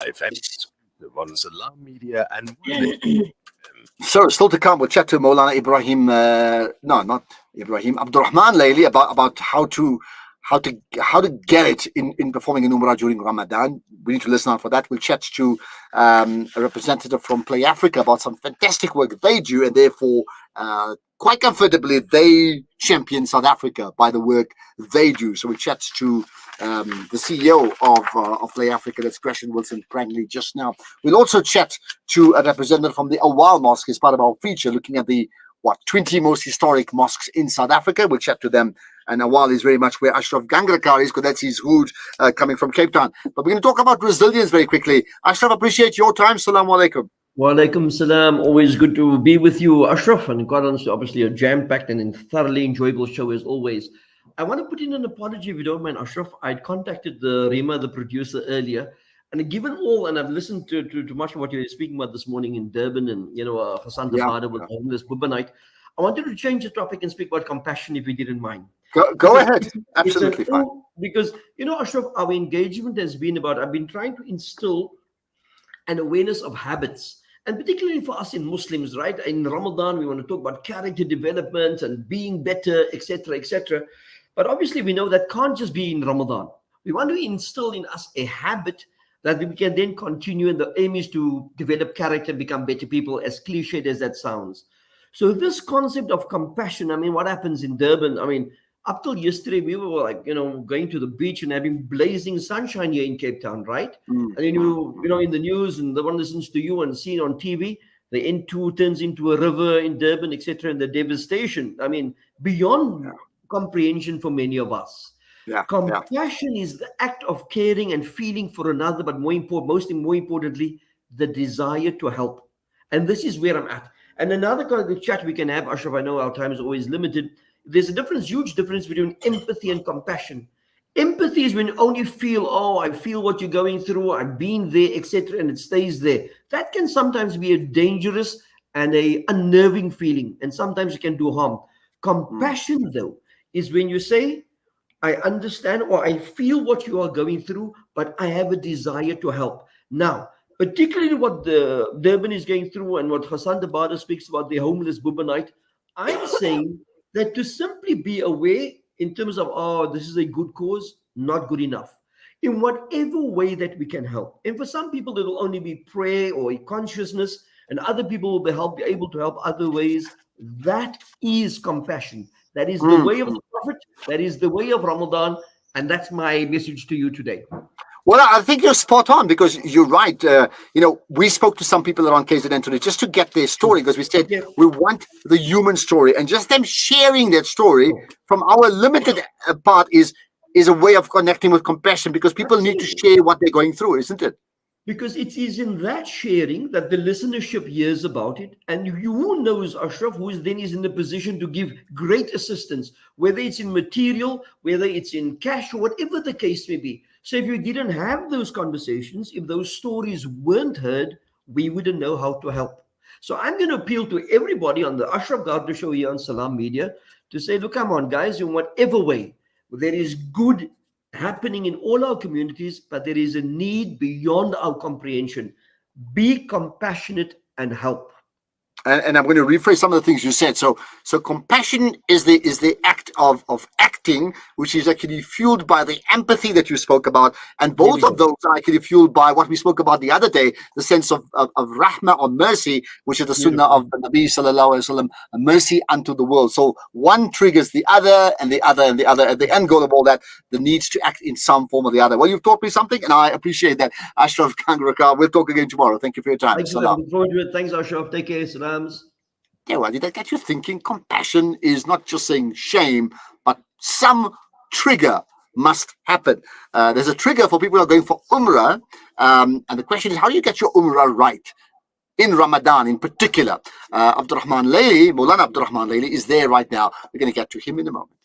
live and exclusive on Salam Media and So, still to come, we'll chat to Maulana Ibrahim, no, not Ibrahim, Abdurrahman Layli about how to get it in performing in Umrah during Ramadan. We need to listen out for that. We'll chat to a representative from Play Africa about some fantastic work they do, and therefore, quite comfortably, they champion South Africa by the work they do. So we chat to the CEO of Play Africa, that's Gresham Wilson Prangley, just now. We'll also chat to a representative from the Awal Mosque as part of our feature, looking at the 20 most historic mosques in South Africa. We'll chat to them. And Awal is very much where Ashraf Gangrekar is, because that's his hood coming from Cape Town. But we're going to talk about resilience very quickly. Ashraf, appreciate your time. Assalamu alaikum. Wa alaikum salam. Always good to be with you, Ashraf. And quite honestly, obviously a jam-packed and thoroughly enjoyable show as always. I want to put in an apology, if you don't mind, Ashraf. I'd contacted the Rima, the producer, earlier. And given all, and I've listened to much of what you were speaking about this morning in Durban and, Hassan Dabada with homeless Bubanite, I wanted to change the topic and speak about compassion, if you didn't mind. Go ahead. Absolutely fine. Because, Ashraf, our engagement has been about, I've been trying to instill an awareness of habits. And particularly for us in Muslims, right? In Ramadan, we want to talk about character development and being better, etc., etc. But obviously, we know that can't just be in Ramadan. We want to instill in us a habit that we can then continue. And the aim is to develop character, become better people, as cliched as that sounds. So this concept of compassion, what happens in Durban? Up till yesterday, we were going to the beach and having blazing sunshine here in Cape Town, right? And then in the news, and the one listens to you and seen on TV, the N2 turns into a river in Durban, etc., and the devastation. Beyond comprehension for many of us. Compassion is the act of caring and feeling for another, but more importantly, the desire to help. And this is where I'm at. And another kind of chat we can have, Ashraf, I know our time is always limited. There's a huge difference between empathy and compassion. Empathy is when you only feel, I feel what you're going through, I've been there, etc., and it stays there. That can sometimes be a dangerous and a unnerving feeling, and sometimes it can do harm. Compassion, though, is when you say, I understand or I feel what you are going through, but I have a desire to help. Now, particularly what the Durban is going through and what Hassan Dabada speaks about, the homeless Bubanite, I'm saying that to simply be aware in terms of, this is a good cause, not good enough. In whatever way that we can help. And for some people, it'll only be prayer or consciousness, and other people will be able to help other ways. That is compassion. That is the way of the Prophet. That is the way of Ramadan. And that's my message to you today. Well, I think you're spot on, because you're right. We spoke to some people around KZN today just to get their story, because we said we want the human story, and just them sharing that story from our limited part is a way of connecting with compassion, because people need to share what they're going through, isn't it? Because it is in that sharing that the listenership hears about it, and who knows, Ashraf, who then is in the position to give great assistance, whether it's in material, whether it's in cash, or whatever the case may be. So if you didn't have those conversations, if those stories weren't heard, we wouldn't know how to help. So I'm going to appeal to everybody on the Ashraf Gardner show here on Salam Media to say, look, come on, guys, in whatever way, there is good happening in all our communities, but there is a need beyond our comprehension. Be compassionate and help. And I'm going to rephrase some of the things you said. So compassion is the act of acting, which is actually fueled by the empathy that you spoke about. And both of those are actually fueled by what we spoke about the other day, the sense of rahmah or mercy, which is the sunnah of Nabi sallallahu alaihi wasallam, mercy unto the world. So one triggers the other and the other and the other. At the end goal of all that, the needs to act in some form or the other. Well, you've taught me something, and I appreciate that. Ashraf Gangrekar, we'll talk again tomorrow. Thank you for your time. Thank you. Looking forward to it. Thanks, Ashraf. Take care. Salams. Yeah, well, did that get you thinking? Compassion is not just saying shame, but some trigger must happen. There's a trigger for people who are going for Umrah, and the question is, how do you get your Umrah right? In Ramadan in particular. Maulana Abdurrahman Layli is there right now. We're going to get to him in a moment.